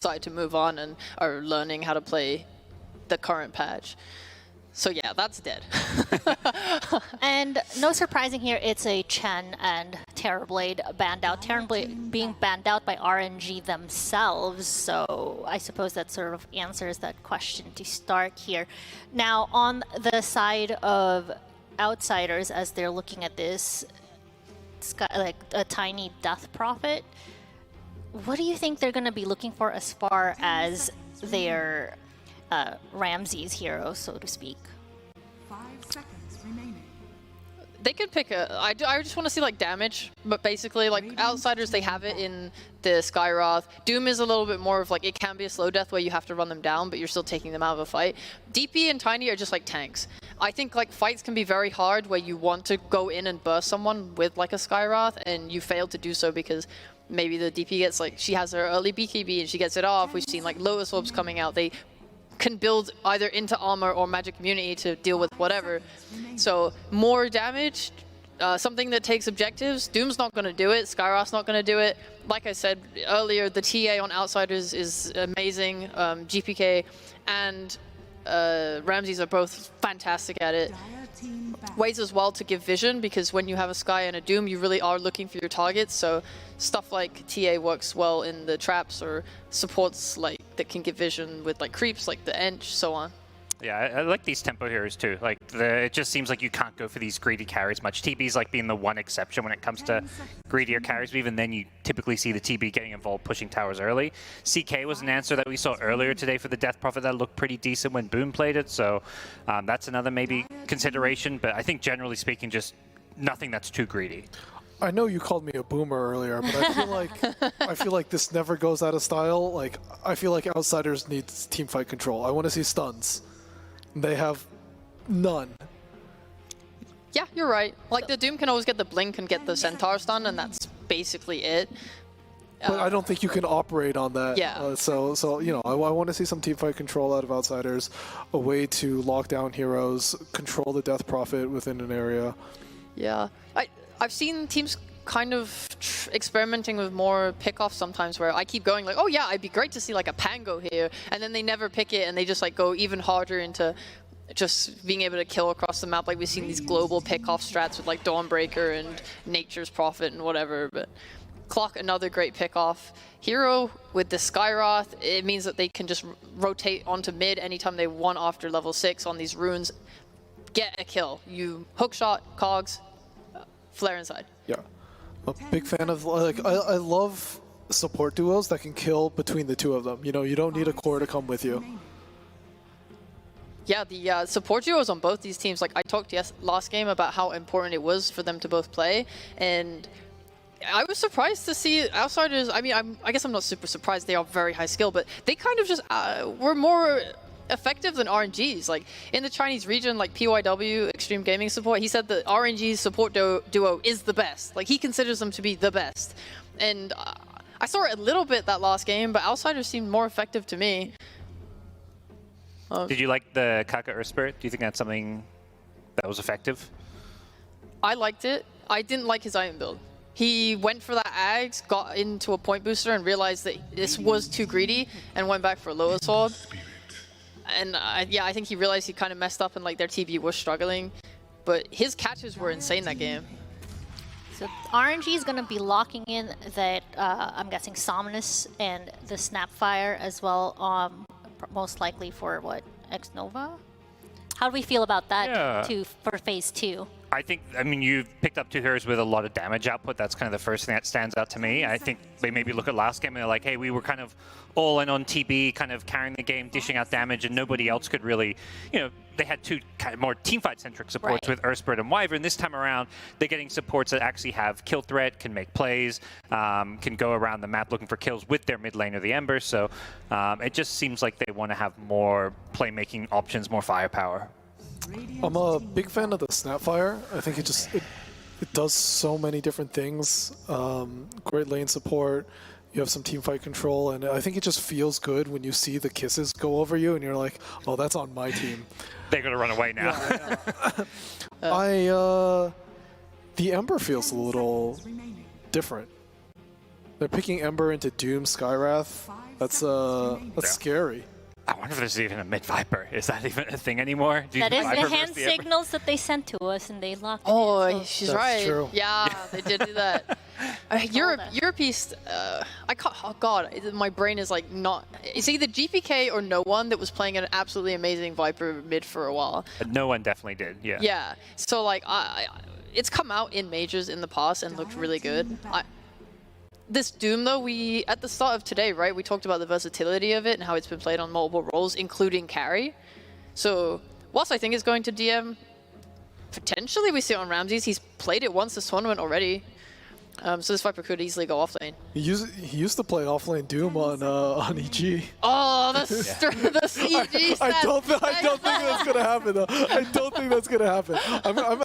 decide to move on and are learning how to play the current patch. So yeah, that's dead. And no surprising here, it's a Chen and Terrorblade banned out. Terrorblade being banned out by RNG themselves, so I suppose that sort of answers that question to start here. Now, on the side of Outsiders, as they're looking at this, it's got like a tiny death profit. What do you think they're going to be looking for as far as their Ramses hero, so to speak? 5 seconds remaining. They could pick a... I just want to see like damage, but basically like Outsiders, they have it in the Skyroth. Doom is a little bit more of like, it can be a slow death where you have to run them down, but you're still taking them out of a fight. DP and Tiny are just like tanks. I think like fights can be very hard where you want to go in and burst someone with like a Skyroth and you fail to do so because maybe the DP gets like, she has her early BKB and she gets it off. We've seen like Lotus Orbs coming out. They can build either into armor or magic immunity to deal with whatever. So more damage, something that takes objectives. Doom's not going to do it. Skyroth's not going to do it. Like I said earlier, the TA on Outsiders is amazing. GPK and Ramses are both fantastic at it. Ways as well to give vision, because when you have a Sky and a Doom, you really are looking for your targets. So stuff like TA works well in the traps, or supports like that can give vision with like creeps like the Ench, so on. Yeah, I like these tempo heroes too. Like, it just seems like you can't go for these greedy carries much. TB's like being the one exception when it comes to greedier carries, but even then you typically see the TB getting involved pushing towers early. CK was an answer that we saw earlier today for the Death Prophet that looked pretty decent when Boom played it, so that's another maybe consideration, but I think generally speaking, just nothing that's too greedy. I know you called me a boomer earlier, but I feel like this never goes out of style. Like, I feel like Outsiders needs teamfight control. I want to see stuns. They have none. Yeah, you're right. Like the Doom can always get the blink and get the Centaur stun, and that's basically it. But I don't think you can operate on that. Yeah. So you know, I want to see some teamfight control out of Outsiders, a way to lock down heroes, control the Death Prophet within an area. Yeah, I've seen teams kind of experimenting with more pickoffs sometimes, where I keep going like, oh yeah, it'd be great to see like a Pango here, and then they never pick it, and they just like go even harder into just being able to kill across the map. Like we've seen these global pickoff strats with like Dawnbreaker and Nature's Prophet and whatever, but Clock, another great pickoff. Hero with the Skyroth, it means that they can just rotate onto mid anytime they want after level 6 on these runes. Get a kill. You hookshot, cogs, flare inside. Yeah. A big fan of, like, I love support duos that can kill between the two of them. You know, you don't need a core to come with you. Yeah, the support duos on both these teams, like I talked last game about how important it was for them to both play, and I was surprised to see Outsiders. I mean, I guess I'm not super surprised. They are very high skill, but they kind of just were more effective than RNGs. Like in the Chinese region, like PYW, Extreme Gaming Support, he said that RNG's support duo is the best. Like he considers them to be the best. And I saw it a little bit that last game, but Outsiders seemed more effective to me. Did you like the Kaka Earth Spirit? Do you think that's something that was effective? I liked it. I didn't like his item build. He went for that Ags, got into a point booster, and realized that this was too greedy, and went back for a Lotus Orb. And yeah, I think he realized he kind of messed up and like their TB was struggling. But his catches were insane that game. So RNG is going to be locking in that, I'm guessing, Somnus and the Snapfire as well, most likely for what, X-Nova? How do we feel about that for phase 2? I mean, you've picked up two heroes with a lot of damage output. That's kind of the first thing that stands out to me. I think they maybe look at last game and they're like, hey, we were kind of all in on TB, kind of carrying the game, dishing out damage, and nobody else could really, you know, they had two kind of more teamfight-centric supports with Earthspirit and Wyvern. This time around, they're getting supports that actually have kill threat, can make plays, can go around the map looking for kills with their mid laner, the Ember. So it just seems like they want to have more playmaking options, more firepower. I'm a big fan of the Snapfire. I think it does so many different things. Great lane support. You have some team fight control, and I think it just feels good when you see the kisses go over you, and you're like, "Oh, that's on my team." They're gonna run away now. Yeah. The Ember feels a little different. They're picking Ember into Doom Skywrath. That's scary. I wonder if there's even a mid Viper. Is that even a thing anymore? Do you That is Viper the versus hand the Ember? signals that they sent to us, and they locked it in, Oh, so- she's That's right. true. Yeah, they did do that. Europe East, I can't, oh god, my brain is like not, it's either GPK or no one that was playing an absolutely amazing Viper mid for a while. No one definitely did, yeah. Yeah, so like, it's come out in majors in the past and looked really good. This Doom though, at the start of today, right, we talked about the versatility of it and how it's been played on multiple roles, including carry. So, whilst I think it's going to DM, potentially we see it on Ramses. He's played it once this tournament already. So this Viper could easily go offlane. He used to play offlane Doom on EG. Oh, the EG I don't think stats. that's gonna happen though. I don't think that's gonna happen.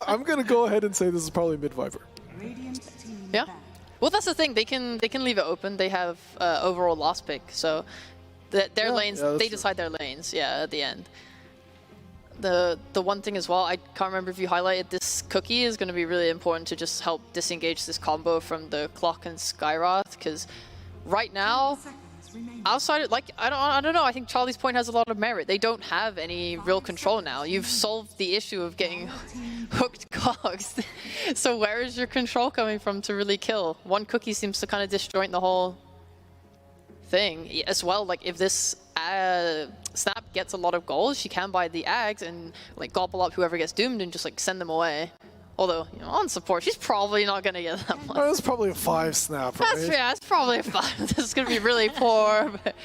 I'm gonna go ahead and say this is probably mid Viper. Radiant team Yeah. back. Well, that's the thing. They can leave it open. They have overall last pick, so their lanes. yeah, that's They true. decide their lanes. Yeah, at the end. The one thing as well, I can't remember if you highlighted this cookie is going to be really important to just help disengage this combo from the Clock and Skywrath, because right now, Seconds remaining. outside, like I don't know. I think Charlie's point has a lot of merit. They don't have any real control now. You've solved the issue of getting hooked cogs. So where is your control coming from to really kill? One cookie seems to kind of disjoint the whole thing as well. Like if this Snap gets a lot of goals, she can buy the Ags and like gobble up whoever gets doomed and just like send them away. Although, you know, on support, she's probably not gonna get that much. That's probably a 5 snap, right? That's probably fine. This is gonna be really poor. But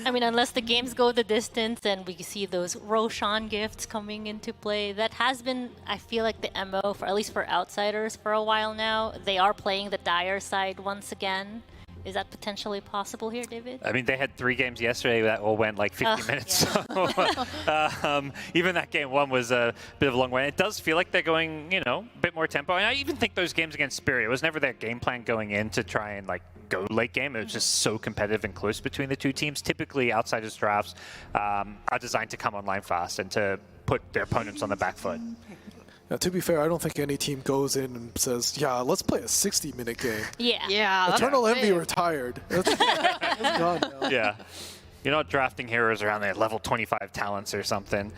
I mean, unless the games go the distance and we see those Roshan gifts coming into play, that has been, I feel like, the MO for at least for outsiders for a while now. They are playing the dire side once again. Is that potentially possible here, David? I mean, they had 3 games yesterday that all went like 50 minutes. Yeah. So, even that game 1 was a bit of a long way. It does feel like they're going, you know, a bit more tempo. And I even think those games against Spirit, it was never their game plan going in to try and like go late game. It was just so competitive and close between the two teams. Typically, outsiders drafts are designed to come online fast and to put their opponents on the back foot. Now, to be fair, I don't think any team goes in and says, "Yeah, let's play a 60-minute game." Yeah. yeah, that's Eternal the Envy thing. retired. That's gone now. Yeah. You're not drafting heroes around their level 25 talents or something.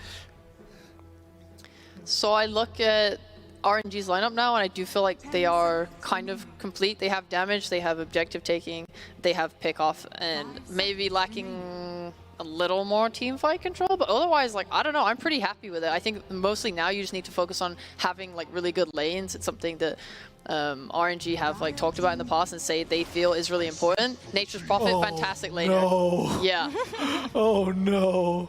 So I look at RNG's lineup now, and I do feel like they are kind of complete. They have damage, they have objective taking, they have pick off, and maybe lacking a little more team fight control. But otherwise, like, I don't know, I'm pretty happy with it. I think mostly now you just need to focus on having like really good lanes. It's something that RNG have like talked about in the past and say they feel is really important. Nature's Prophet, fantastic laner. No. Yeah, Oh no.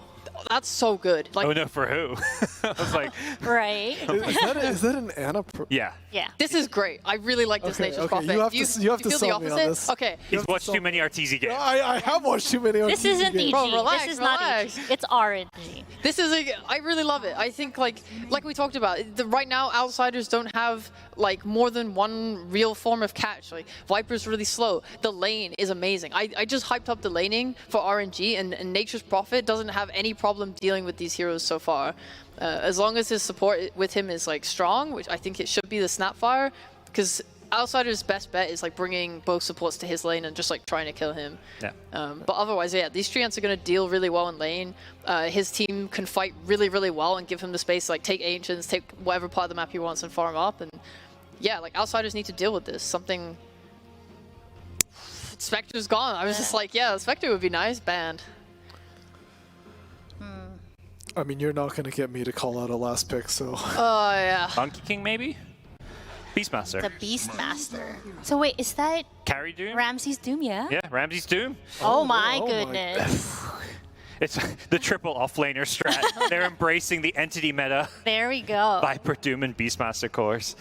that's so good. Like, Oh no, for who? I was like, Right. Is that an Ana? yeah. Yeah. this is great. I really like this Okay, Nature's okay, Prophet. you have Do to- you have do to feel the sell me on opposite? this. Okay. He's watched too many RTZ games. I have watched too many. This RTZ isn't games. EG. Bro, relax, this is relax. not EG. It's RNG. This is I really love it. I think like we talked about, right now outsiders don't have like more than one real form of catch. Like Viper's really slow. The lane is amazing. I just hyped up the laning for RNG, and Nature's Prophet doesn't have any problem dealing with these heroes so far. As long as his support with him is like strong, which I think it should be the Snapfire, because Outsider's best bet is like bringing both supports to his lane and just like trying to kill him. Yeah. But otherwise, yeah, these treants are going to deal really well in lane. His team can fight really, really well and give him the space to like take Ancients, take whatever part of the map he wants and farm up. And yeah, like Outsiders need to deal with this. Something... Spectre's gone. I was just like, yeah, Spectre would be nice, banned. I mean, you're not going to get me to call out a last pick, so. Oh, yeah. Monkey King, maybe? Beastmaster. The Beastmaster. So wait, is that Carry Doom? Ramses Doom? Yeah. Yeah, Ramses Doom. Oh my oh my goodness. It's the triple offlaner strat. They're embracing the entity meta. There we go. Viper, Doom, and Beastmaster course.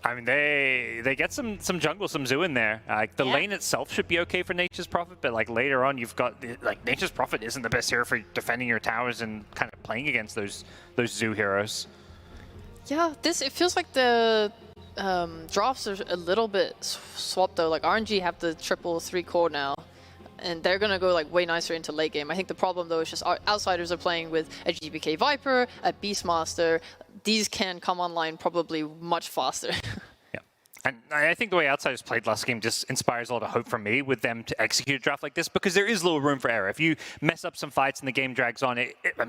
I mean, they get some jungle, some zoo in there. Like the Yeah. lane itself should be okay for Nature's Prophet, but like later on, you've got like Nature's Prophet isn't the best hero for defending your towers and kind of playing against those zoo heroes. Yeah, it feels like the drafts are a little bit swapped though. Like RNG have the triple 3 core now, and they're gonna go like way nicer into late game. I think the problem though is just outsiders are playing with a GBK Viper, a Beastmaster. These can come online probably much faster. Yeah. And I think the way Outsiders played last game just inspires a lot of hope from me with them to execute a draft like this, because there is little room for error. If you mess up some fights and the game drags on,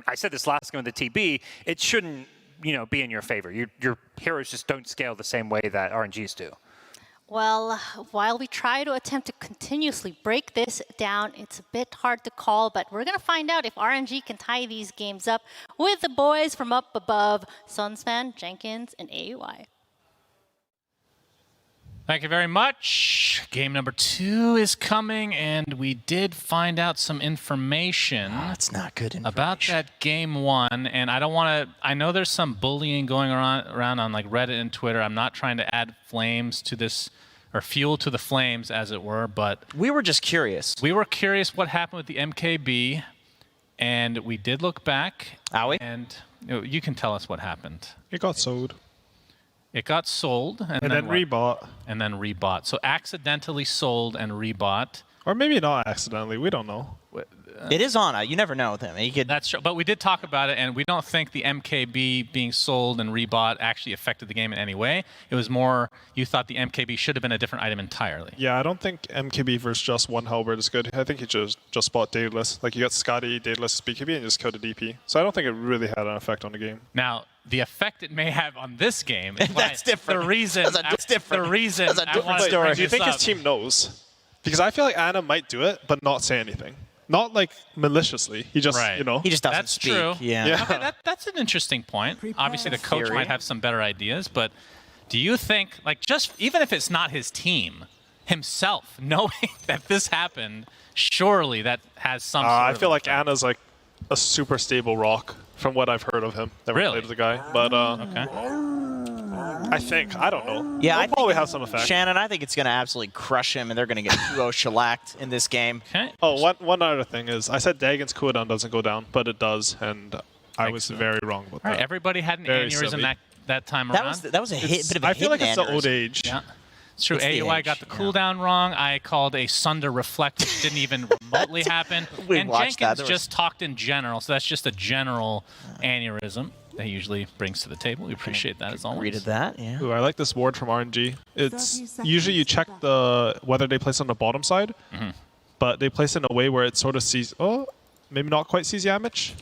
I said this last game with the TB, it shouldn't, be in your favor. Your heroes just don't scale the same way that RNGs do. Well, while we try to attempt to continuously break this down, it's a bit hard to call, but we're going to find out if RNG can tie these games up with the boys from up above, Sunsfan, Jenkins, and AUI. Thank you very much. Game number 2 is coming, and we did find out some information. That's not good information. About that game 1, and I don't want to. I know there's some bullying going around on like Reddit and Twitter. I'm not trying to add flames to this, or fuel to the flames, as it were. But we were just curious. We were curious what happened with the MKB, and we did look back. Are we? And you can tell us what happened. It got sold. It got sold and then what? rebought. And then rebought. So accidentally sold and rebought. Or maybe not accidentally. We don't know. It is on. You never know with him. He could. That's true. But we did talk about it, and we don't think the MKB being sold and rebought actually affected the game in any way. It was more you thought the MKB should have been a different item entirely. Yeah, I don't think MKB versus just one Halberd is good. I think he just bought Daedalus. Like, you got Scotty, Daedalus, BKB, and just killed a DP. So I don't think it really had an effect on the game. Now, the effect it may have on this game is that's different. The reason that's different. The reason that's a different story. Do you think his team knows? Because I feel like Anna might do it, but not say anything. Not like maliciously. He just, Right. He just doesn't That's speak. true. Yeah. Okay, that's an interesting point. Obviously, the coach Theory. might have some better ideas, but do you think, like, just even if it's not his team, himself, knowing that this happened, surely that has some sort I of feel like effect. Anna's like a super stable rock from what I've heard of him. Never Really? played with the guy. But Okay. I think. I don't know. Yeah, I He'll probably have some effect. Shannon, I think it's going to absolutely crush him, and they're going to get 2-0 shellacked in this game. Okay. Oh, one other thing is, I said Dagon's cooldown doesn't go down, but it does, and I was very wrong about All right, that. everybody had an Very aneurysm silly. that time That around. was a hit, bit of a I feel like hidden it's the old aneurysm. age. Yeah. It's true. It's the AUI age, got the yeah. cooldown wrong. I called a Sunder Reflect, which didn't even remotely happen. We And watched that. Jenkins There was- just talked in general, so that's just a general aneurysm that he usually brings to the table. We appreciate that as always. Agreed to that, yeah. Ooh, I like this ward from RNG. It's 30 seconds usually you check the whether they place on the bottom side, but they place it in a way where it sort of sees. Oh, maybe not quite sees Yamich.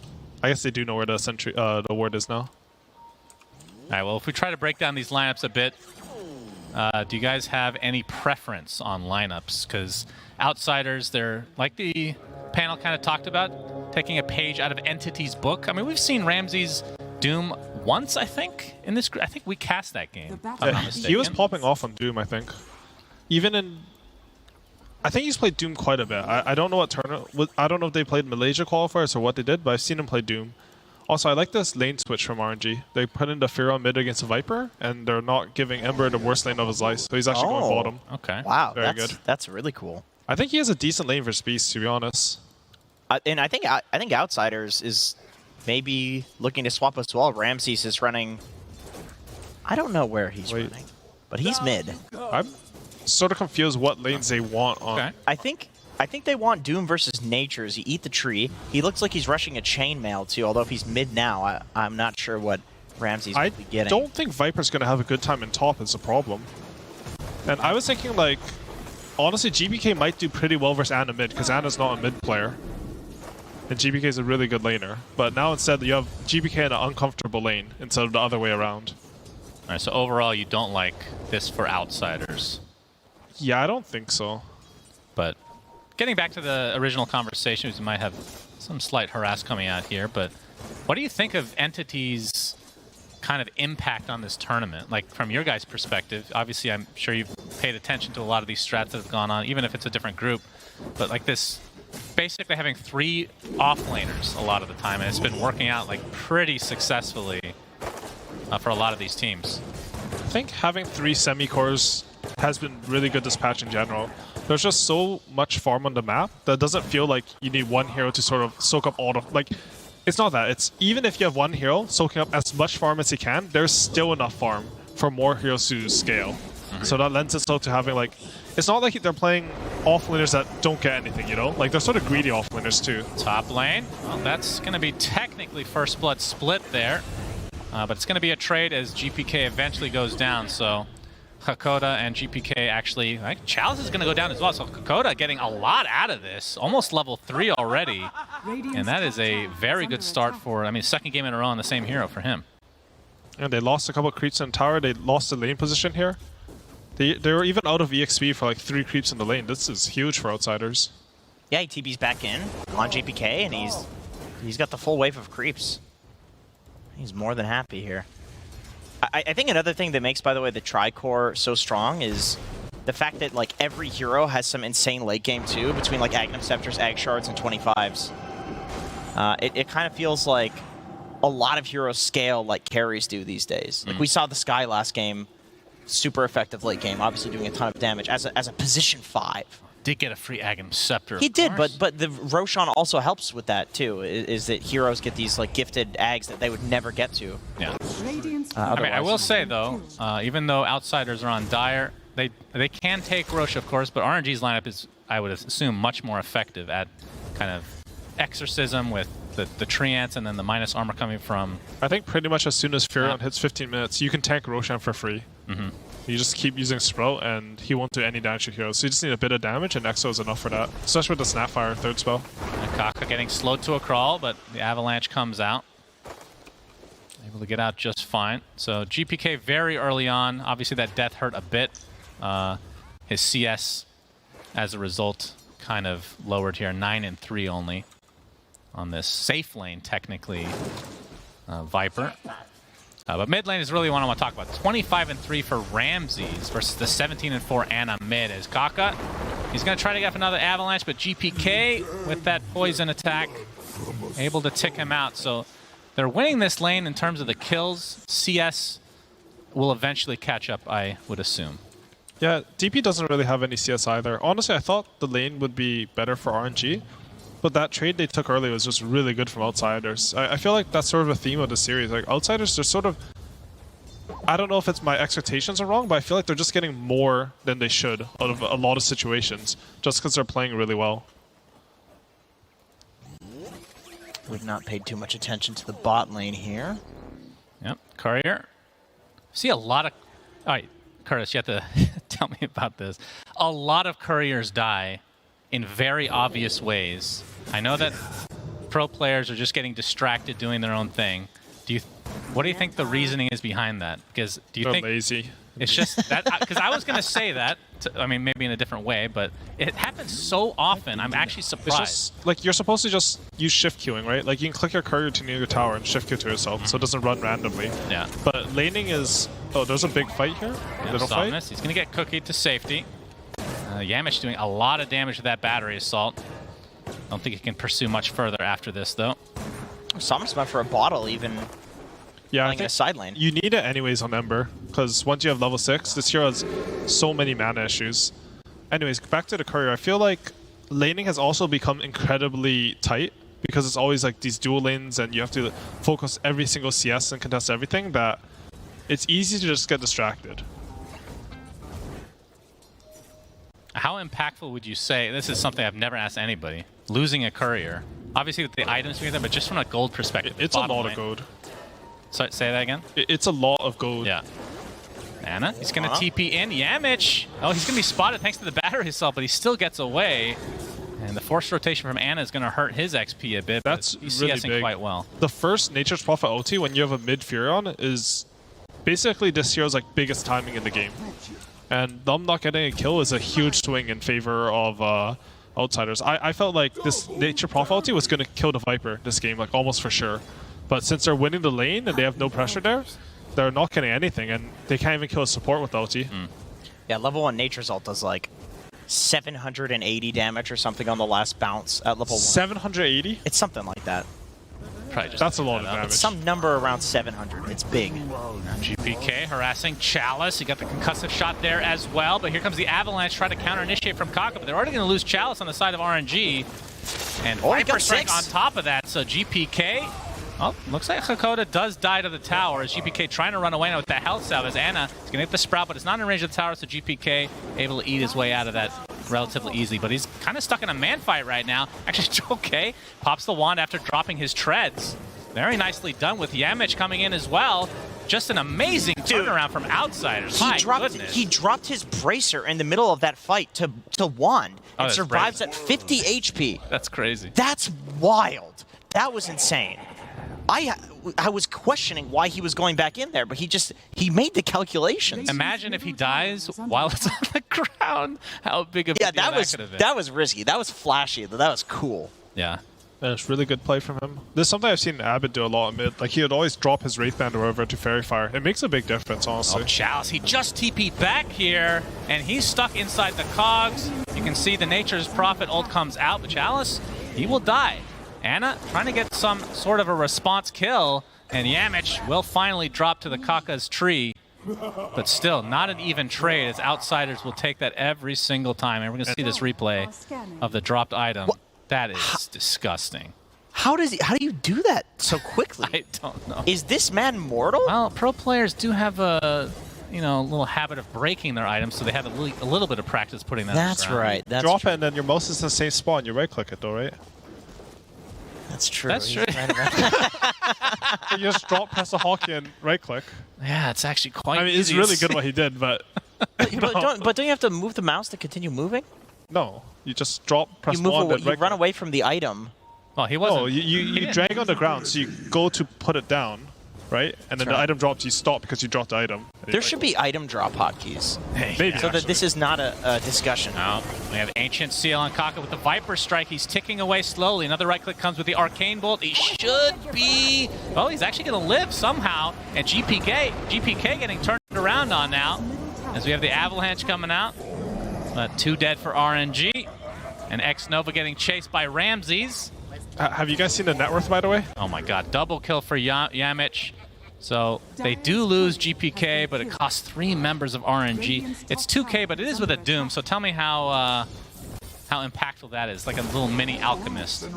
I guess they do know where the sentry, the ward is now. All right, well, if we try to break down these lineups a bit, do you guys have any preference on lineups? Because Outsiders, they're, like the panel kind of talked about, taking a page out of Entity's book. I mean, we've seen Ramsey's Doom once, I think, in this group. I think we cast that game, if I'm not mistaken. He was popping off on Doom, I think. Even in, I think he's played Doom quite a bit. I don't know what tournament. I don't know if they played Malaysia qualifiers or what they did, but I've seen him play Doom. Also, I like this lane switch from RNG. They put in the Pharaoh mid against the Viper, and they're not giving Ember the worst lane of his life, so he's actually going bottom. Okay. Wow, Very that's good. that's really cool. I think he has a decent lane for Beast, to be honest. And I think Outsiders is maybe looking to swap as well. Ramses is running. I don't know where he's running, but he's mid. I'm sort of confused what lanes they want on. Okay. I think they want Doom versus Natures. You eat the tree. He looks like he's rushing a chainmail too. Although if he's mid now, I'm not sure what Ramses I will be getting. don't think Viper's going to have a good time in top is the problem. And I was thinking, like, honestly, GBK might do pretty well versus Ana mid, because Ana's not a mid player. And GBK is a really good laner. But now instead, you have GBK in an uncomfortable lane instead of the other way around. All right, so overall, you don't like this for Outsiders. Yeah, I don't think so. But getting back to the original conversation, we might have some slight harass coming out here, but what do you think of Entity's kind of impact on this tournament? Like, from your guys' perspective, obviously I'm sure you've paid attention to a lot of these strats that have gone on, even if it's a different group, but like this, basically having 3 offlaners a lot of the time, and it's been working out like pretty successfully for a lot of these teams. I think having 3 semi-cores has been really good dispatch in general. There's just so much farm on the map that it doesn't feel like you need one hero to sort of soak up all the... Like, it's not that. It's even if you have one hero soaking up as much farm as he can, there's still enough farm for more heroes to scale. So that lends itself to having, like... It's not like they're playing offlaners that don't get anything, you know? Like, they're sort of greedy offlaners too. Top lane, well, that's going to be technically first blood split there. But it's going to be a trade as GPK eventually goes down, so Hakoda and GPK actually, like, Chalice is going to go down as well. So Hakoda getting a lot out of this, almost level 3 already. And that is a very good start for, I mean, second game in a row on the same hero for him. And they lost a couple creeps in tower. They lost the lane position here. They were even out of EXP for like 3 creeps in the lane. This is huge for Outsiders. Yeah, TB's back in on GPK, and he's got the full wave of creeps. He's more than happy here. I think another thing that makes, by the way, the Tri-Core so strong is the fact that like every hero has some insane late game too, between like Aghanim Scepters, Ag Shards, and 25s. It kind of feels like a lot of heroes scale like carries do these days. Like we saw the Sky last game, super effective late game, obviously doing a ton of damage as a position 5. Did get a free Aghanim Scepter. He did, but the Roshan also helps with that too. Is that heroes get these like gifted Ags that they would never get to. Yeah. Radiant's I mean, I will say though, even though Outsiders are on Dire, they can take Rosh, of course, but RNG's lineup is, I would assume, much more effective at kind of Exorcism with the Treants and then the minus armor coming from... I think pretty much as soon as Furion hits 15 minutes, you can tank Roshan for free. You just keep using Sprout, and he won't do any damage to heroes. So you just need a bit of damage, and Exo is enough for that. Especially with the Snapfire third spell. And Kaka getting slowed to a crawl, but the Avalanche comes out. Able to get out just fine. So GPK very early on. Obviously that death hurt a bit. His CS, as a result, kind of lowered here. 9 and 3 only on this safe lane, technically, Viper. But mid lane is really what I want to talk about. 25 and 3 for Ramses versus the 17 and 4 Ana mid. As Kaka, he's going to try to get up another Avalanche, but GPK with that poison attack, able to tick him out. So they're winning this lane in terms of the kills. CS will eventually catch up, I would assume. Yeah, DP doesn't really have any CS either. Honestly, I thought the lane would be better for RNG, but that trade they took early was just really good from Outsiders. I feel like that's sort of a theme of the series. Like, Outsiders, they're sort of... I don't know if it's my expectations are wrong, but I feel like they're just getting more than they should out of a lot of situations, just because they're playing really well. We've not paid too much attention to the bot lane here. Yep, Courier. See a lot of... All right, Curtis, you have to tell me about this. A lot of Couriers die in very obvious ways. I know that pro players are just getting distracted doing their own thing. What do you think the reasoning is behind that? Because do you They're think lazy. it's just that? Because I was going to say that. I mean, maybe in a different way, but it happens so often. I'm actually surprised. It's just, like, you're supposed to just use shift queuing, right? Like, you can click your courier to near your tower and shift queue to yourself, so it doesn't run randomly. Yeah. But laning is... Oh, there's a big fight here. Little fight. He's going to get cookied to safety. Yamish doing a lot of damage with that battery assault. Don't think he can pursue much further after this, though. Som's went for a bottle, even Yeah, I playing in a think side lane. you need it anyways on Ember, because once you have level 6, this hero has so many mana issues. Anyways, back to the courier. I feel like laning has also become incredibly tight, because it's always like these dual lanes, and you have to focus every single CS and contest everything, that it's easy to just get distracted. How impactful would you say, this is something I've never asked anybody, losing a courier? Obviously with the items being there, but just from a gold perspective. It's a lot of gold. Sorry, say that again? It's a lot of gold. Yeah. Ana, he's going to TP in. Yamich! Oh, he's going to be spotted thanks to the battery assault, but he still gets away. And the forced rotation from Ana is going to hurt his XP a bit. That's he's really CSing big. quite well. The first Nature's Prophet ulti when you have a mid Furion is basically this hero's like biggest timing in the game. And them not getting a kill is a huge swing in favor of Outsiders. I felt like this Nature Prophet ulti was going to kill the Viper this game, like almost for sure. But since they're winning the lane and they have no pressure there, they're not getting anything, and they can't even kill a support with ulti. Yeah, level 1 Nature's ult does like 780 damage or something on the last bounce at level 1. 780? It's something like that. Probably just That's a lot of damage. It's some number around 700. It's big. GPK harassing Chalice. He got the concussive shot there as well, but here comes the Avalanche trying to counter-initiate from Kaka, but they're already going to lose Chalice on the side of RNG. And Viper Strike on top of that, so GPK... Oh, looks like Hakoda does die to the tower as GPK trying to run away now with the health salve as Ana is going to get the Sprout, but it's not in range of the tower, so GPK able to eat his way out of that relatively easily. But he's kind of stuck in a man fight right now. Actually, okay, pops the wand after dropping his treads. Very nicely done with Yamich coming in as well. just an amazing turnaround from Outsiders. My goodness. He dropped his bracer in the middle of that fight to Wand and survives at 50 HP. That's crazy. That's wild. That was insane. I was questioning why he was going back in there, but he made the calculations. Imagine if he dies while it's on the ground. How big of a deal that could have been. That was risky. That was flashy. That was cool. Yeah. That's really good play from him. This is something I've seen Abbott do a lot in mid. Like, he would always drop his Wraithband over to Fairy Fire. It makes a big difference, honestly. Oh, Chalice, he just TP'd back here, and he's stuck inside the cogs. You can see the Nature's Prophet ult comes out, but Chalice, he will die. Anna trying to get some sort of a response kill, and Yamich will finally drop to the Kaka's tree. But still, not an even trade, as Outsiders will take that every single time. And we're going to see this replay of the dropped item. That is disgusting. How do you do that so quickly? I don't know. Is this man mortal? Well, pro players do have a little habit of breaking their items, so they have a little bit of practice putting that. That's right. That's drop true. it, and then your mouse is in the same spot. You right click it, though, right? That's true. That's true. You just drop, press the hotkey, and right click. Yeah, it's actually quite. I mean, it's really good what he did, but. But don't you have to move the mouse to continue moving? No, you just drop, press you move one, away, then you right run click. away from the item. Well, he wasn't. No, you drag on the ground, so you go to put it down, right? And then the item drops, you stop because you dropped the item. There should be item drop hotkeys. Maybe, so that this is not a discussion. No, we have Ancient Seal on Kaka with the Viper Strike. He's ticking away slowly. Another right click comes with the Arcane Bolt. He should be... Oh, he's actually going to live somehow. And GPK getting turned around on now, as we have the Avalanche coming out. But 2 dead for RNG. And X-Nova getting chased by Ramses. Have you guys seen the net worth, by the way? Oh my god, double kill for Yamich. So they do lose GPK, but it costs 3 members of RNG. It's 2K, but it is with a Doom, so tell me how impactful that is, like a little mini Alchemist.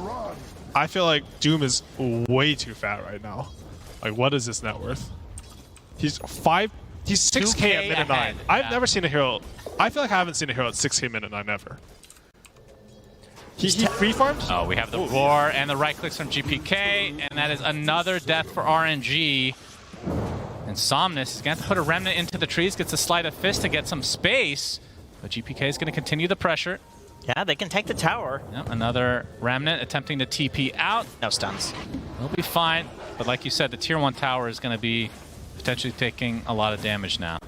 I feel like Doom is way too fat right now. Like, what is his net worth? He's 6K at minute 9. I've never seen a hero. I feel like I haven't seen a hero at 6K minute 9 ever. He free farms? Oh, we have the roar and the right clicks from GPK, and that is another death for RNG. And Somnus is going to have to put a remnant into the trees, gets a sleight of fist to get some space, but GPK is going to continue the pressure. Yeah, they can take the tower. Yep, another remnant attempting to TP out. No stuns. They'll be fine, but like you said, the tier 1 tower is going to be potentially taking a lot of damage now.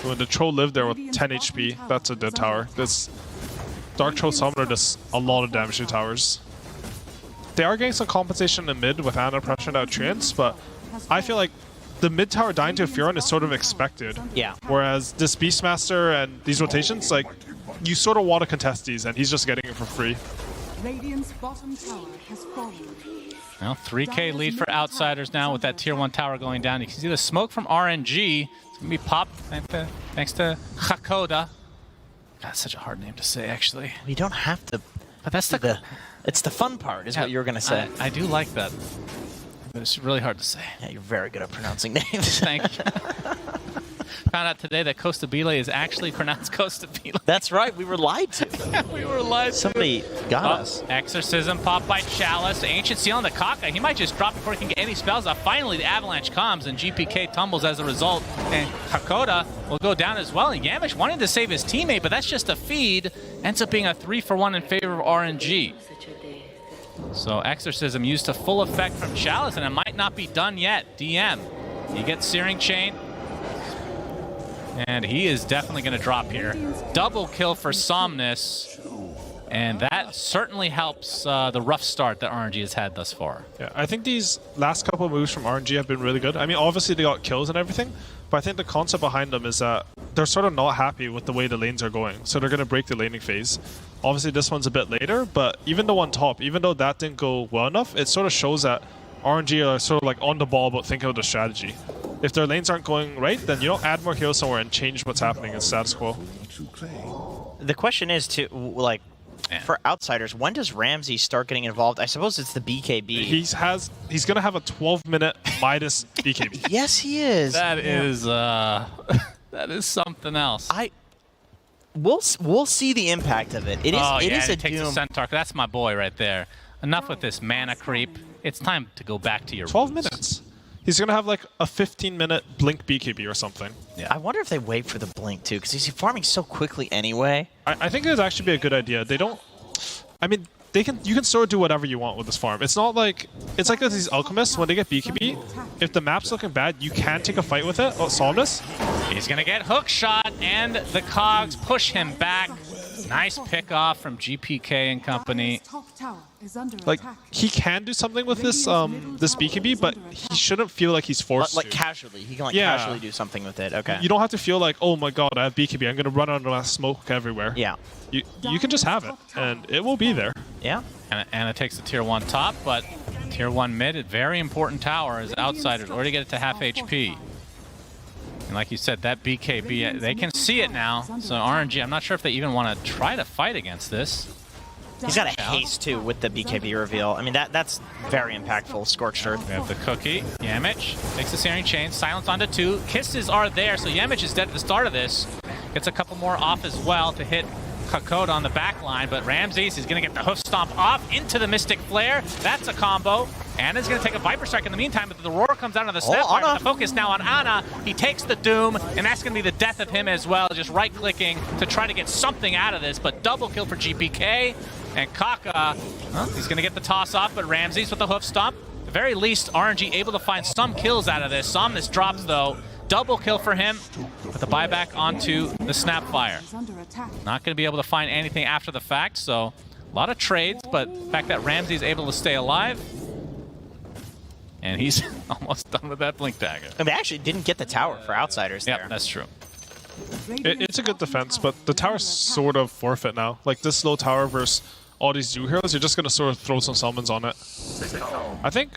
When the troll lived there with 10 HP, that's a dead tower. This Dark Troll Summoner does a lot of damage to towers. They are getting some compensation in mid with Ana pressuring out Treants, but I feel like the mid tower dying to a Furon is sort of expected. Yeah. Whereas this Beastmaster and these rotations, like, you sort of want to contest these, and he's just getting it for free. Radiant's bottom tower has fallen. Well, 3K lead for Outsiders now with that tier 1 tower going down. You can see the smoke from RNG. It's going to be popped thanks to Hakoda. That's such a hard name to say, actually. We don't have to. But that's it's the fun part, is what you were going to say. I do like that. But it's really hard to say. Yeah, you're very good at pronouncing names. Thank you. Found out today that Costa Bile is actually pronounced Costa Bile. That's right, we were lied to. We were lied to. Somebody got us. Exorcism popped by Chalice. Ancient Seal on the Kaka. He might just drop before he can get any spells off. Finally, the Avalanche comes, and GPK tumbles as a result. And Hakoda will go down as well. And Yamish wanting to save his teammate, but that's just a feed. Ends up being a 3-for-1 in favor of RNG. So Exorcism used to full effect from Chalice, and it might not be done yet. DM. He gets Searing Chain. And he is definitely going to drop here. Double kill for Somnus. And that certainly helps the rough start that RNG has had thus far. Yeah, I think these last couple of moves from RNG have been really good. I mean, obviously they got kills and everything, but I think the concept behind them is that they're sort of not happy with the way the lanes are going, so they're going to break the laning phase. Obviously this one's a bit later, but even the one top, even though that didn't go well enough, it sort of shows that RNG are sort of like on the ball about thinking of the strategy. If their lanes aren't going right, then you don't add more heroes somewhere and change what's happening in status quo. The question is, for Outsiders, when does Ramsey start getting involved? I suppose it's the BKB. He's gonna have a 12-minute Midas BKB. Yes, he is. That is that is something else. We'll see the impact of it. It is a takes Doom. a Centaur. That's my boy right there. Enough with this mana creep. It's time to go back to your 12 roots. minutes. he's going to have like a 15-minute blink BKB or something. Yeah. I wonder if they wait for the blink too, because he's farming so quickly anyway. I think it'd actually be a good idea. They don't. I mean, you can sort of do whatever you want with this farm. It's not like it's like these alchemists when they get BKB. If the map's looking bad, you can take a fight with it. Oh, Somnus. He's gonna get hook shot, and the Cogs push him back. Nice pick off from GPK and company. Like he can do something with this this BKB, but he shouldn't feel like he's forced like to. Casually, he can like casually do something with it. Okay. You don't have to feel like, oh my god, I have BKB. I'm gonna run out of smoke everywhere. Yeah. You can just have it, and it will be there. Yeah. And it takes the tier 1 top, but tier 1 mid, a very important tower as outsiders already get it to half HP. And like you said, that BKB, they can see it now. So RNG, I'm not sure if they even want to try to fight against this. He's got a haste too with the BKB reveal. I mean, that's very impactful. Scorched Earth. We have the cookie. Yamich takes the Searing Chain. Silence onto 2. Kisses are there, so Yamich is dead at the start of this. Gets a couple more off as well to hit Kakota on the back line, but Ramses is going to get the hoof stomp off into the Mystic Flare. That's a combo. Anna's going to take a Viper Strike in the meantime, but the roar comes out of the Snapfire. The focus now on Anna. He takes the Doom, and that's going to be the death of him as well, just right-clicking to try to get something out of this, but double kill for GPK. And Kaka, well, he's going to get the toss off, but Ramses with the hoof stomp. At the very least, RNG able to find some kills out of this. Somnus drops, though. Double kill for him with the buyback onto the Snapfire. Not going to be able to find anything after the fact, so a lot of trades, but the fact that Ramsey's able to stay alive, and he's almost done with that Blink Dagger. And they actually didn't get the tower for outsiders there. Yep, that's true. It's a good defense, but the tower's sort of forfeit now. Like this low tower versus all these Zoo heroes, you're just going to sort of throw some summons on it. I think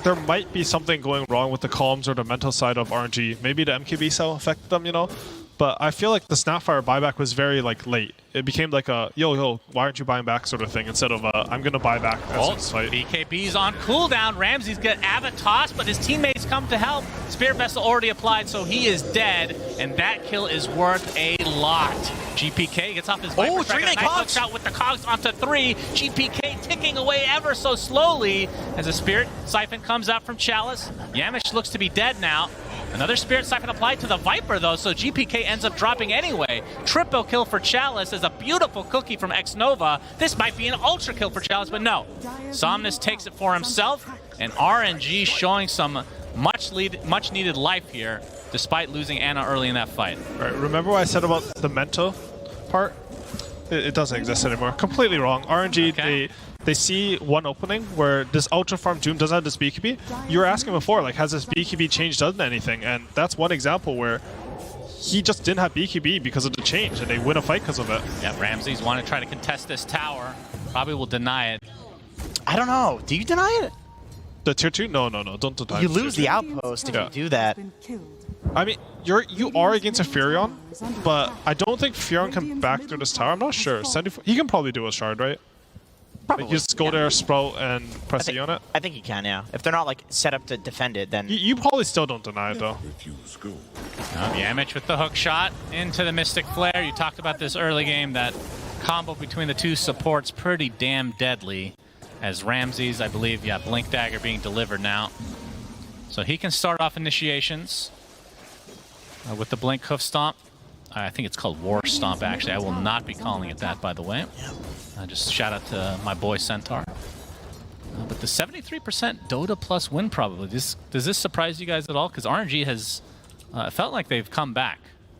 there might be something going wrong with the comms or the mental side of RNG. Maybe the MKB cell affected them, you know? But I feel like the Snapfire buyback was very like late. It became like a yo, why aren't you buying back sort of thing instead of I'm gonna buy back this fight. BKB's on cooldown. Ramsey's got Avatos, but his teammates come to help. Spirit Vessel already applied, so he is dead, and that kill is worth a lot. GPK gets off his Viper Strike, a nice hook shot with the Cogs onto 3. GPK ticking away ever so slowly as a Spirit Siphon comes out from Chalice. Yamish looks to be dead now. Another Spirit Siphon applied to the Viper, though, so GPK ends up dropping anyway. Triple kill for Chalice as a beautiful cookie from X-Nova. This might be an ultra kill for Chalice, but no. Somnus takes it for himself, and RNG showing some much needed life here, despite losing Anna early in that fight. All right, remember what I said about the mental part? It doesn't exist anymore. Completely wrong. RNG, okay. They see one opening where this Ultra Farm Doom doesn't have this BKB. You were asking before, like, has this BKB change done anything? And that's one example where he just didn't have BKB because of the change, and they win a fight because of it. Yeah, Ramses want to try to contest this tower. Probably will deny it. I don't know. Do you deny it? The tier 2? No, don't deny it. You lose the outpost if you do that. I mean, you are against a Furion, but I don't think Furion can back through this tower. I'm not sure. He can probably do a shard, right? Probably. Like you just go there, sprout, and press E on it? I think you can, yeah. If they're not like set up to defend it, then... You probably still don't deny it, though. Yamich with the hook shot into the Mystic Flare. You talked about this early game, that combo between the two supports pretty damn deadly. As Ramses, I believe, yeah, Blink Dagger being delivered now. So he can start off initiations with the Blink Hoof Stomp. I think it's called War Stomp, actually. I will not be calling it that, by the way. Just shout out to my boy Centaur. But the 73% Dota plus win probably. Does this surprise you guys at all? Because RNG has felt like they've come back.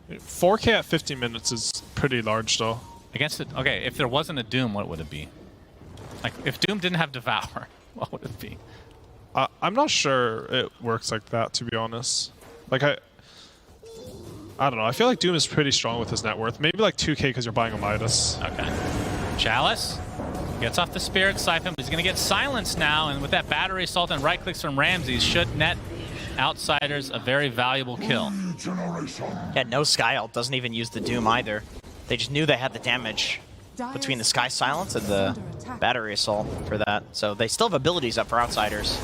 4K at 50 minutes is pretty large, though. Against it, okay, if there wasn't a Doom, what would it be? Like, if Doom didn't have Devour, what would it be? I'm not sure it works like that, to be honest. Like, I don't know. I feel like Doom is pretty strong with his net worth. Maybe like 2K because you're buying a Midas. Okay. Chalice gets off the Spirit Siphon, but he's going to get silenced now, and with that Battery Assault and right clicks from Ramses, should net outsiders a very valuable kill. Yeah, no Sky Ult, doesn't even use the Doom either. They just knew they had the damage between the Sky Silence and the Battery Assault for that. So they still have abilities up for outsiders.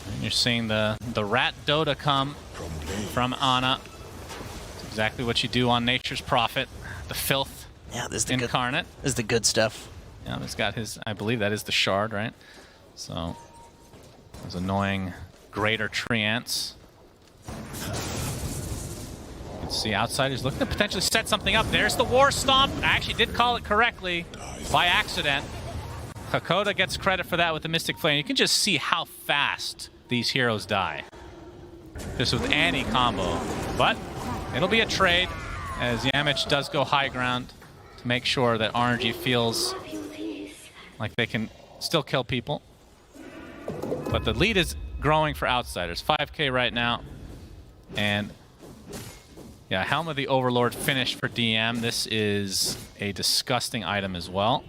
And you're seeing the Rat Dota come from Ana. It's exactly what you do on Nature's Prophet. The filth. Yeah, this is the incarnate. This is the good stuff. Yeah, he's got his, I believe that is the shard, right? So, those annoying greater treants. You can see Outsiders looking to potentially set something up. There's the War Stomp. I actually did call it correctly by accident. Hakoda gets credit for that with the Mystic Flame. You can just see how fast these heroes die. Just with any combo. But it'll be a trade as Yamich does go high ground to make sure that RNG feels like they can still kill people. But the lead is growing for Outsiders. 5K right now. And yeah, Helm of the Overlord finished for DM. This is a disgusting item as well.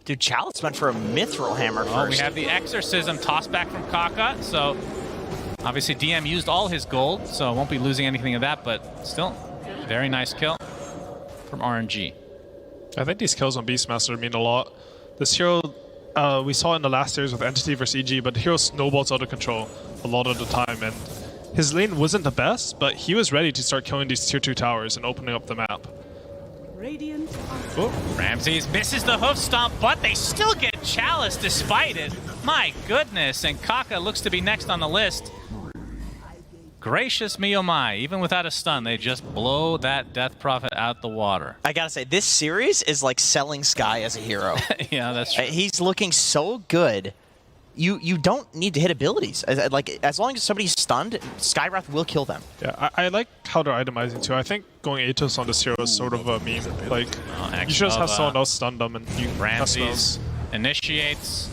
Dude, Chalice went for a Mithril Hammer first. Oh, we have the Exorcism tossed back from Kaka. So obviously DM used all his gold, so won't be losing anything of that, but still, very nice kill from RNG. I think these kills on Beastmaster mean a lot. This hero, we saw in the last series with Entity versus EG, but the hero snowballs out of control a lot of the time, and his lane wasn't the best, but he was ready to start killing these tier 2 towers and opening up the map. Radiant Oh. Ramses misses the hoof stomp, but they still get Chalice despite it. My goodness, and Kaka looks to be next on the list. Gracious me, oh my, even without a stun, they just blow that Death Prophet out the water. I gotta say, this series is like selling Sky as a hero. Yeah, that's true. He's looking so good. You don't need to hit abilities. As long as somebody's stunned, Skywrath will kill them. Yeah, I like how they're itemizing too. I think going Atos on this hero is sort of a meme. Like, you should just have someone else stun them and you Ramses initiates.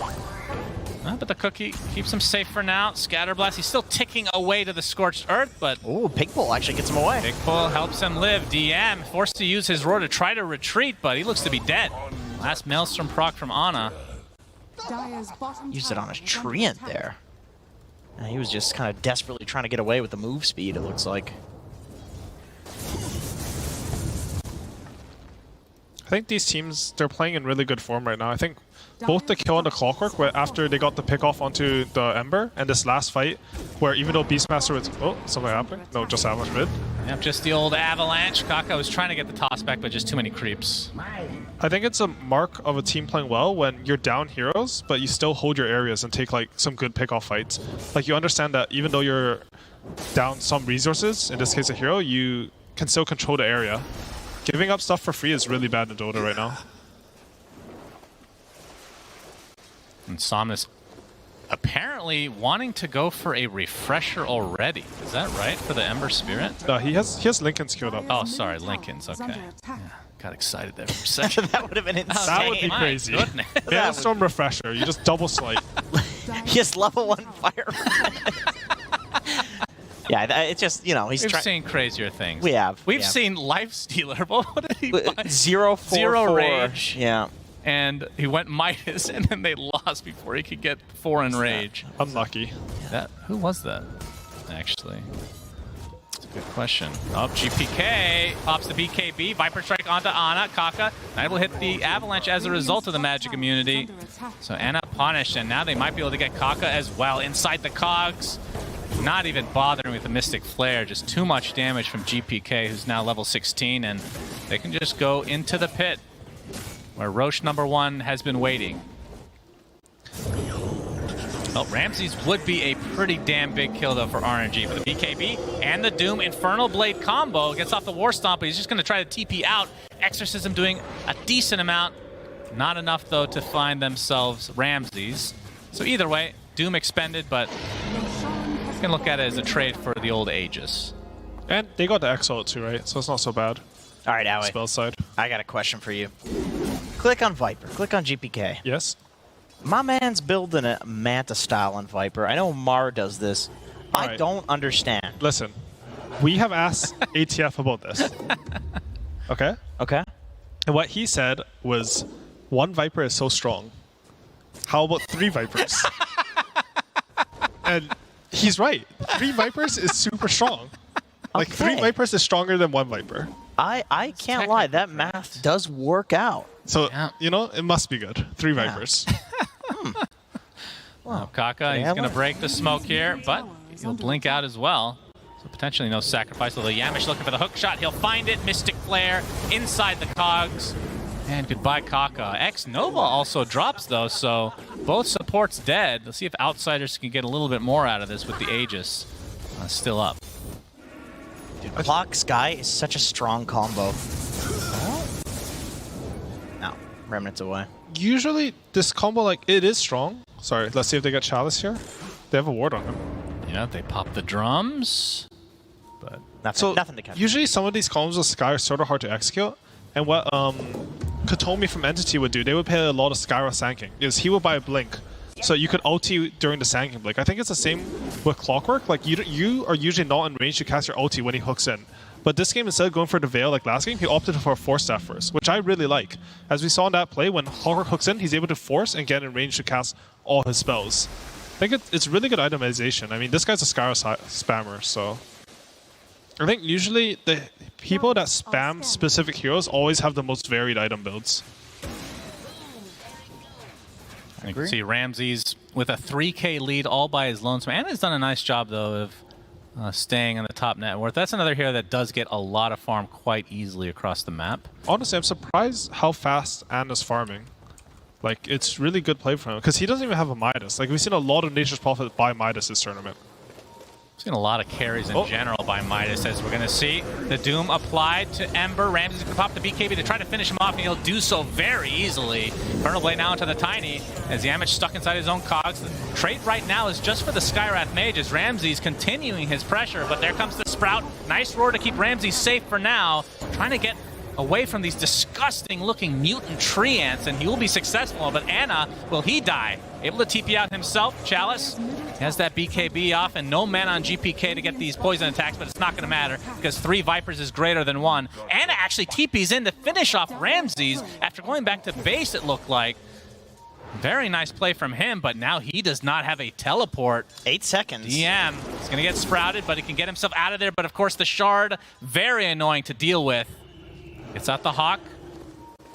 But the cookie keeps him safe for now. Scatterblast, he's still ticking away to the Scorched Earth, but... Ooh, Pigpull actually gets him away. Pigpull helps him live. DM forced to use his roar to try to retreat, but he looks to be dead. Last Maelstrom proc from Ana. Used it on his treant there. And he was just kind of desperately trying to get away with the move speed, it looks like. I think these teams, they're playing in really good form right now. I think both the kill and the Clockwork, where after they got the pick off onto the Ember, and this last fight, where even though Beastmaster was... Oh, something happening? No, just Avalanche mid. Yep, just the old Avalanche. Kaka was trying to get the toss back, but just too many creeps. I think it's a mark of a team playing well when you're down heroes, but you still hold your areas and take like some good pick-off fights. Like, you understand that even though you're down some resources, in this case a hero, you can still control the area. Giving up stuff for free is really bad in Dota right now. And Somnus apparently wanting to go for a refresher already. Is that right for the Ember Spirit? He has Lincoln's queued up. Oh, sorry, Lincoln's. Okay. Yeah, got excited there for a second. That would have been insane. That would be crazy. Hailstorm Refresher. You just double swipe. He has level 1 fire. Yeah, it's just, you know, he's We've seen crazier things. We have. We've seen Lifestealer. What did he buy? 0-4-4. Zero rage. Yeah. And he went Midas, and then they lost before he could get 4 in rage. Unlucky. Who was that, actually? That's a good question. Oh, GPK pops the BKB. Viper Strike onto Ana. Kaka. Knight will hit the Avalanche as a result of the magic immunity. So Ana punished, and now they might be able to get Kaka as well inside the cogs. Not even bothering with the Mystic Flare. Just too much damage from GPK, who's now level 16, and they can just go into the pit, where Roche #1 has been waiting. Well, Ramses would be a pretty damn big kill, though, for RNG. But the BKB and the Doom Infernal Blade combo gets off the War Stomp, but he's just going to try to TP out. Exorcism doing a decent amount. Not enough, though, to find themselves Ramses. So either way, Doom expended, but you can look at it as a trade for the old Aegis. And they got the Exalt too, right? So it's not so bad. All right, Aoi. Spell side. I got a question for you. Click on Viper. Click on GPK. Yes? My man's building a Manta style on Viper. I know Mar does this. I don't understand. Listen, we have asked ATF about this. Okay? Okay. And what he said was, 1 Viper is so strong. How about 3 Vipers? And he's right. 3 Vipers is super strong. Like, 3 Vipers is stronger than 1 Viper. I can't lie. That math does work out. So, you know, it must be good. 3 Vipers. Well, Kaka, he's going to break the smoke here, but he'll blink out as well. So potentially no sacrifice, although Yamish looking for the hook shot. He'll find it. Mystic Flare inside the cogs. And goodbye, Kaka. X-Nova also drops, though, so both supports dead. Let's see if Outsiders can get a little bit more out of this with the Aegis still up. Dude, Clock Sky is such a strong combo. No, Remnant's away. Usually, this combo, like, it is strong. Sorry, let's see if they get Chalice here. They have a ward on him. Yeah, they pop the drums, but nothing to catch. Usually, some of these combos with Sky are sort of hard to execute. And what Katomi from Entity would do, they would play a lot of Skyra Sanking, is he would buy a Blink. So you could ulti during the Sanking Blink. I think it's the same with Clockwork. Like, you are usually not in range to cast your ulti when he hooks in. But this game, instead of going for the Veil like last game, he opted for a Force Staff first, which I really like. As we saw in that play, when Clockwork hooks in, he's able to force and get in range to cast all his spells. I think it's really good itemization. I mean, this guy's a Skyra spammer, so... I think usually the people that spam specific heroes always have the most varied item builds. You can see Ramses with a 3K lead all by his lonesome. Anna's done a nice job, though, of staying on the top net worth. That's another hero that does get a lot of farm quite easily across the map. Honestly, I'm surprised how fast Anna's farming. Like, it's really good play for him, because he doesn't even have a Midas. Like, we've seen a lot of Nature's Prophet buy Midas this tournament. We've seen a lot of carries in general by Midas, as we're going to see. The Doom applied to Ember. Ramses can pop the BKB to try to finish him off, and he'll do so very easily. Infernal Blade now into the Tiny, as Yamich stuck inside his own cogs. The trait right now is just for the Skywrath Mage, as Ramses continuing his pressure, but there comes the Sprout. Nice roar to keep Ramses safe for now. Trying to get away from these disgusting-looking mutant tree ants, and he will be successful, but Anna, will he die? Able to TP out himself. Chalice has that BKB off, and no mana on GPK to get these poison attacks, but it's not going to matter, because 3 Vipers is greater than 1. Anna actually TPs in to finish off Ramses after going back to base, it looked like. Very nice play from him, but now he does not have a teleport. 8 seconds. DM is going to get sprouted, but he can get himself out of there, but of course the Shard, very annoying to deal with. It's out the Hawk.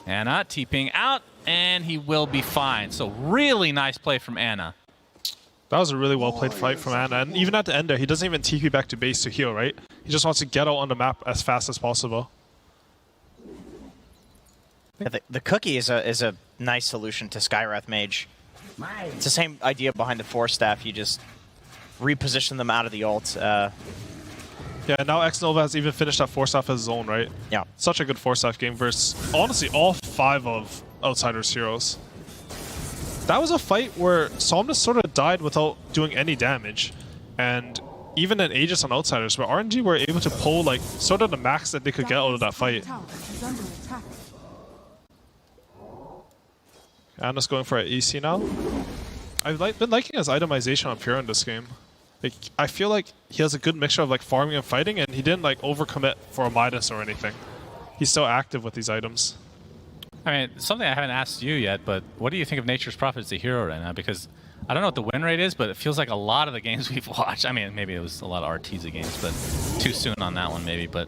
Anna TPing out, and he will be fine. So really nice play from Anna. That was a really well played fight from Anna, and even at the end there, he doesn't even TP back to base to heal, right? He just wants to get out on the map as fast as possible. Yeah, the cookie is a nice solution to Skywrath Mage. It's the same idea behind the Force Staff. You just reposition them out of the ult. Yeah, now X-Nova has even finished that Force Staff as his own, right? Yeah. Such a good Force Staff game versus, honestly, all 5 of Outsiders' heroes. That was a fight where Somnus sort of died without doing any damage. And even in Aegis on Outsiders, where RNG were able to pull, like, sort of the max that they could get out of that fight. Anna's going for an EC now. I've been liking his itemization on Pure in this game. Like, I feel like he has a good mixture of like farming and fighting, and he didn't like overcommit for a Midas or anything. He's so active with these items. I mean, something I haven't asked you yet, but what do you think of Nature's Prophet as a hero right now? Because I don't know what the win rate is, but it feels like a lot of the games we've watched, I mean, maybe it was a lot of Artesia games, but too soon on that one maybe, but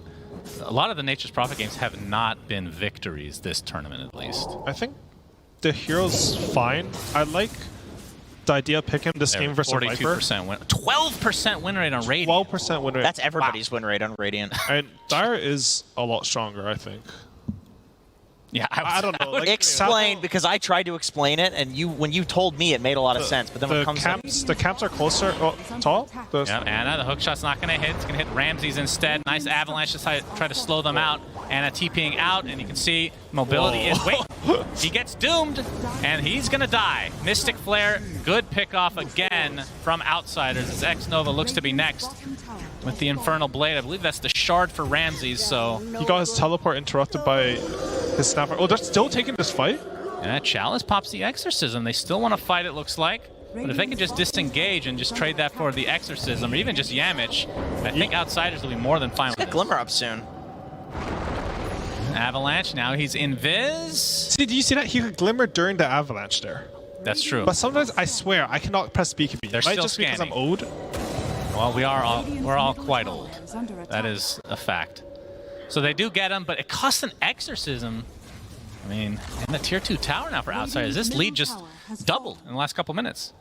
a lot of the Nature's Prophet games have not been victories this tournament at least. I think the hero's fine. I like the idea of picking this game versus 42% win, 12% win rate on Radiant. 12% win rate. That's everybody's win rate on Radiant. And Dire is a lot stronger, I think. Yeah, I don't know. Like, explain, because I tried to explain it, and when you told me, it made a lot of sense. But then when it comes the camps are closer. Oh, tall. Yeah, Anna, the hookshot's not going to hit. It's going to hit Ramses instead. Nice avalanche to try to slow them out. Anna TPing out, and you can see mobility is. Wait, he gets doomed, and he's going to die. Mystic Flare, good pickoff again from Outsiders as X-Nova looks to be next with the Infernal Blade. I believe that's the Shard for Ramses, so. He got his teleport interrupted by his snapper. Oh, they're still taking this fight? Yeah, Chalice pops the Exorcism. They still want to fight, it looks like. But if they can just disengage and just trade that for the Exorcism, or even just Yamich, I think Outsiders will be more than fine with it. Glimmer up soon. Avalanche, now he's invis. See, do you see that? He could glimmer during the avalanche there. That's true. But sometimes, I swear, I cannot press BKB. They're still just scanning. Because I'm old? Well, we're all quite old. That is a fact. So they do get him, but it costs an Exorcism. I mean, in the tier 2 tower now for Outsiders. This lead just doubled in the last couple minutes.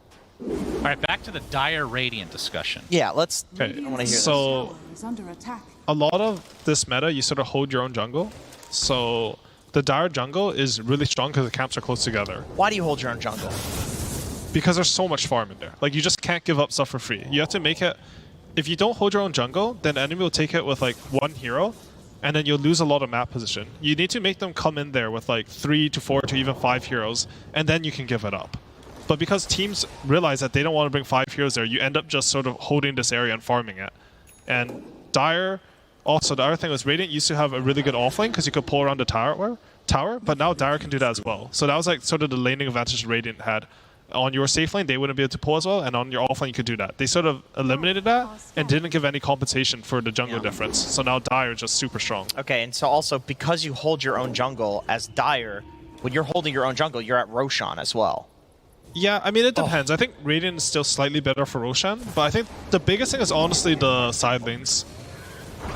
All right, back to the Dire Radiant discussion. Yeah, let's. Okay. I want to hear so, a lot of this meta, you sort of hold your own jungle. So, the Dire jungle is really strong because the camps are close together. Why do you hold your own jungle? Because there's so much farm in there. Like, you just can't give up stuff for free. You have to make it... If you don't hold your own jungle, then the enemy will take it with, like, 1 hero, and then you'll lose a lot of map position. You need to make them come in there with, like, 3 to 4 to even 5 heroes, and then you can give it up. But because teams realize that they don't want to bring 5 heroes there, you end up just sort of holding this area and farming it. And Dire... Also, the other thing was Radiant used to have a really good offlane because you could pull around the tower, but now Dire can do that as well. So that was, like, sort of the laning advantage Radiant had. On your safe lane, they wouldn't be able to pull as well, and on your offlane, you could do that. They sort of eliminated that and didn't give any compensation for the jungle difference. So now Dire is just super strong. Okay, and so also, because you hold your own jungle as Dire, when you're holding your own jungle, you're at Roshan as well. Yeah, I mean, it depends. I think Radiant is still slightly better for Roshan, but I think the biggest thing is honestly the side lanes.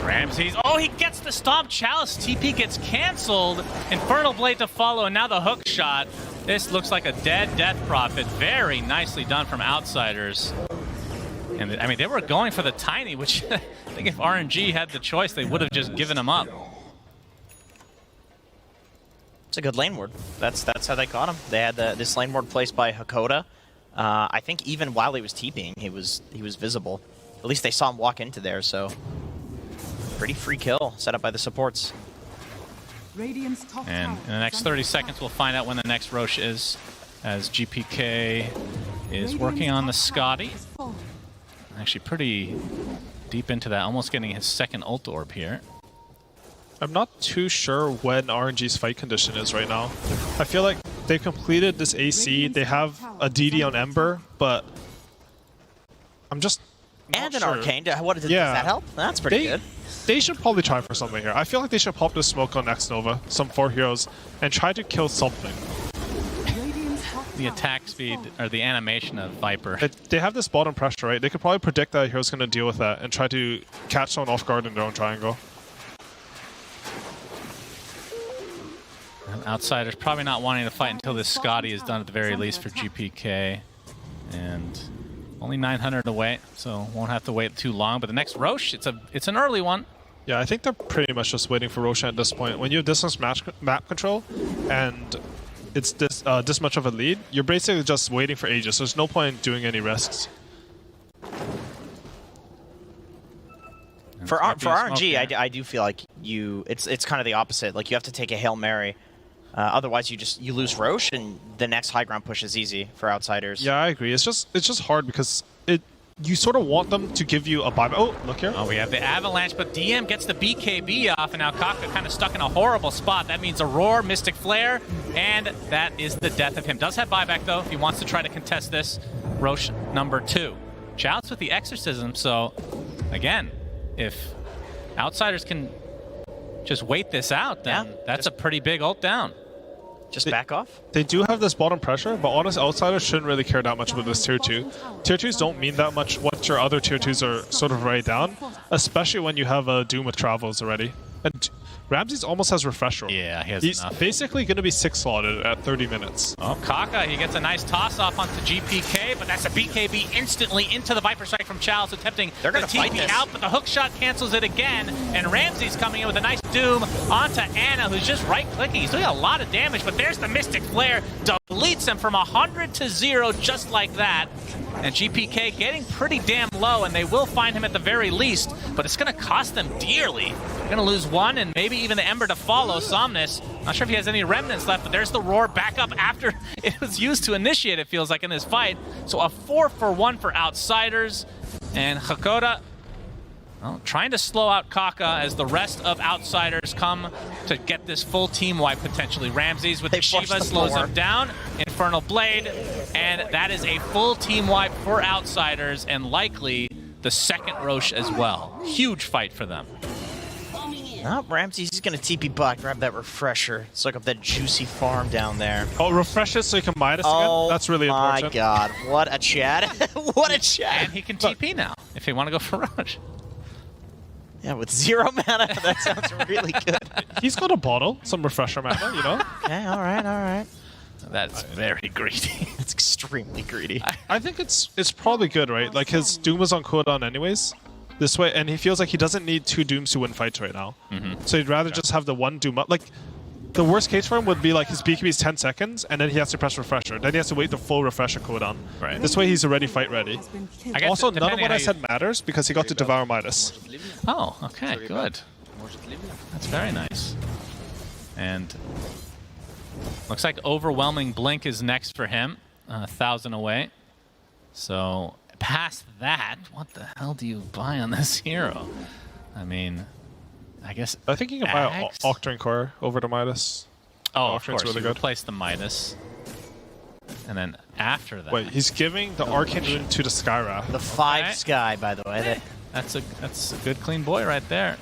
Ramses, oh, he gets the stomp. Chalice TP gets canceled. Infernal Blade to follow, and now the hook shot. This looks like a dead Death Prophet. Very nicely done from Outsiders. And I mean, they were going for the Tiny, which I think if RNG had the choice, they would have just given him up. It's a good lane ward. That's how they caught him. They had this lane ward placed by Hakoda. I think even while he was TPing, he was visible. At least they saw him walk into there, so... Pretty free kill set up by the supports. And in the next 30 seconds, we'll find out when the next Roche is, as GPK is working on the Scotty. Actually pretty deep into that, almost getting his second ult orb here. I'm not too sure when RNG's fight condition is right now. I feel like they completed this AC, they have a DD on Ember, but I'm just And an sure. Arcane. Does that help? That's pretty good. They should probably try for something here. I feel like they should pop the smoke on X Nova, some 4 heroes, and try to kill something. The attack speed, or the animation of Viper. They have this bottom pressure, right? They could probably predict that a hero's going to deal with that and try to catch someone off guard in their own triangle. Outsiders probably not wanting to fight until this Scotty is done at the very least for GPK. And only 900 away, so won't have to wait too long. But the next Roche, it's an early one. Yeah, I think they're pretty much just waiting for Roshan at this point. When you have distance map control and it's this much of a lead, you're basically just waiting for ages. So there's no point in doing any risks. For RNG, I do feel like it's kind of the opposite. Like you have to take a Hail Mary. Otherwise, you lose Roche, and the next high ground push is easy for Outsiders. Yeah, I agree. It's just hard because you sort of want them to give you a buyback. Oh, look here. Oh, we have the Avalanche, but DM gets the BKB off, and now Kafka kind of stuck in a horrible spot. That means a Roar, Mystic Flare, and that is the death of him. Does have buyback, though, if he wants to try to contest this. Roche number 2. Chalice with the Exorcism, so, again, if Outsiders can just wait this out, then that's a pretty big ult down. Just back off? They do have this bottom pressure, but honest Outsiders shouldn't really care that much about this tier 2. Tier 2s don't mean that much once your other tier 2s are sort of already down, especially when you have a Doom with Travels already. And Ramses almost has Refresh Roll. Yeah, he has He's enough. Basically going to be 6 slotted at 30 minutes. Oh, Kaka, he gets a nice toss-off onto GPK, but that's a BKB instantly into the Viper Strike from Chalice, attempting the TP out, but the hook shot cancels it again, and Ramsey's coming in with a nice Doom onto Ana, who's just right-clicking. He's doing a lot of damage, but there's the Mystic Flare, deletes him from 100 to 0 just like that. And GPK getting pretty damn low, and they will find him at the very least, but it's going to cost them dearly. They're going to lose 1 and maybe even the Ember to follow. Somnus, not sure if he has any remnants left, but there's the Roar back up after it was used to initiate, it feels like, in this fight. So a 4-for-1 for Outsiders, and Hakoda trying to slow out Kaka as the rest of Outsiders come to get this full team wipe potentially. Ramses with the Shiva slows him down. Infernal Blade, and that is a full team wipe for Outsiders, and likely the second Roche as well. Huge fight for them. Oh, Ramses is going to TP back, grab that refresher. Soak up that juicy farm down there. Oh, refresh it so you can Midas again? That's really important. Oh my god, what a chat. What a chat. And he can TP now, if he want to go for Roche. Yeah, with 0 mana, that sounds really good. He's got a bottle, some refresher mana, you know? Okay, alright. That's very greedy. That's extremely greedy. I think it's probably good, right? Like, his Doom is on cooldown anyways. This way, and he feels like he doesn't need 2 Dooms to win fights right now. So he'd rather just have the 1 Doom up. Like, the worst case for him would be like his BKB is 10 seconds, and then he has to press refresher. Then he has to wait the full refresher cooldown. Right. This way he's already fight ready. I guess Also, none of depending what how I you- said matters because he got to devour Midas. Oh, okay, good. That's very nice. And looks like overwhelming blink is next for him. 1,000 away. So past that, what the hell do you buy on this hero? I mean, I guess. I think you can buy an Axe? Octarine Core over to Midas. Oh, of Octarine's course. really You good. replace the Midas. And then after that. Wait, he's giving the Arcane Rune to the Skywrath. The 5 Okay. Sky, by the way. That's a good clean boy right there.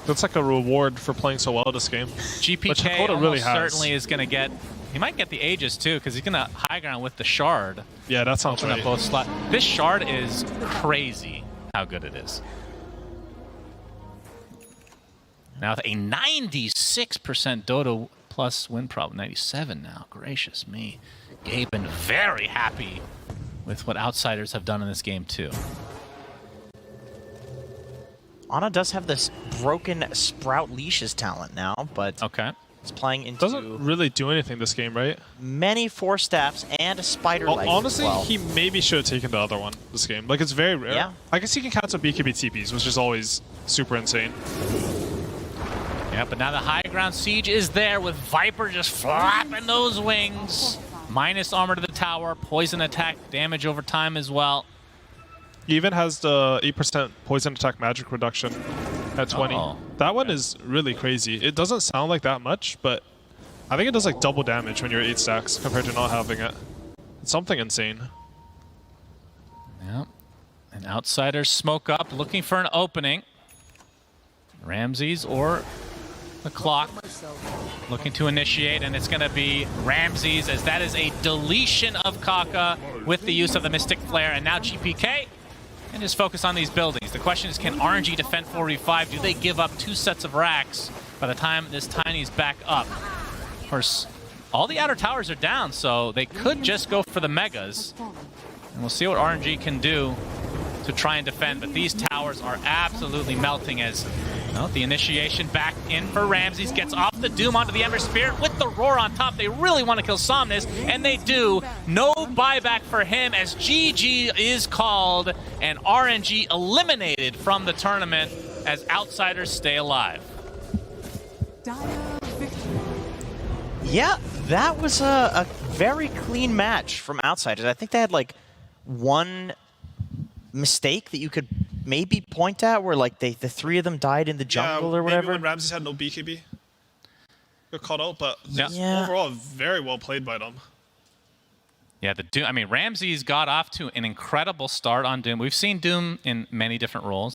That's like a reward for playing so well this game. GPK Which Hakoda almost really has. certainly is going to get. He might get the Aegis too, because he's going to high ground with the Shard. Yeah, that sounds Open up right. both slots. This Shard is crazy how good it is. Now with a 96% Dota plus win problem, 97 now. Gracious me. Gabe been very happy with what Outsiders have done in this game too. Ana does have this broken Sprout Leashes talent now, but Okay. it's playing into Doesn't really do anything this game, right? many 4 staffs and a spider leg. Honestly, as well. he maybe should have taken the other one this game. Like, it's very rare. Yeah. I guess he can cancel BKB TPs, which is always super insane. Yeah, but now the high ground siege is there with Viper just flapping those wings. Minus armor to the tower, poison attack damage over time as well. He even has the 8% poison attack magic reduction at 20. Uh-oh. That one is really crazy. It doesn't sound like that much, but I think it does like double damage when you're 8 stacks compared to not having it. It's something insane. Yep. And Outsiders smoke up, looking for an opening. Ramses or the clock looking to initiate, and it's going to be Ramses, as that is a deletion of Kaka with the use of the Mystic Flare, and now GPK can just focus on these buildings. The question is, can RNG defend 4v5? Do they give up 2 sets of racks by the time this Tiny's back up? Of course, all the outer towers are down, so they could just go for the Megas. And we'll see what RNG can do to try and defend, but these towers are absolutely melting as the initiation back in for Ramses, gets off the Doom onto the Ember Spirit with the Roar on top. They really want to kill Somnus, and they do. No buyback for him as GG is called, and RNG eliminated from the tournament as Outsiders stay alive. Dire victory. Yeah, that was a very clean match from Outsiders. I think they had like one mistake that you could maybe point at where like the 3 of them died in the jungle or whatever. Maybe when Ramses had no BKB. Got caught out, but Yeah. overall, very well played by them. Yeah, the Doom. I mean, Ramses got off to an incredible start on Doom. We've seen Doom in many different roles.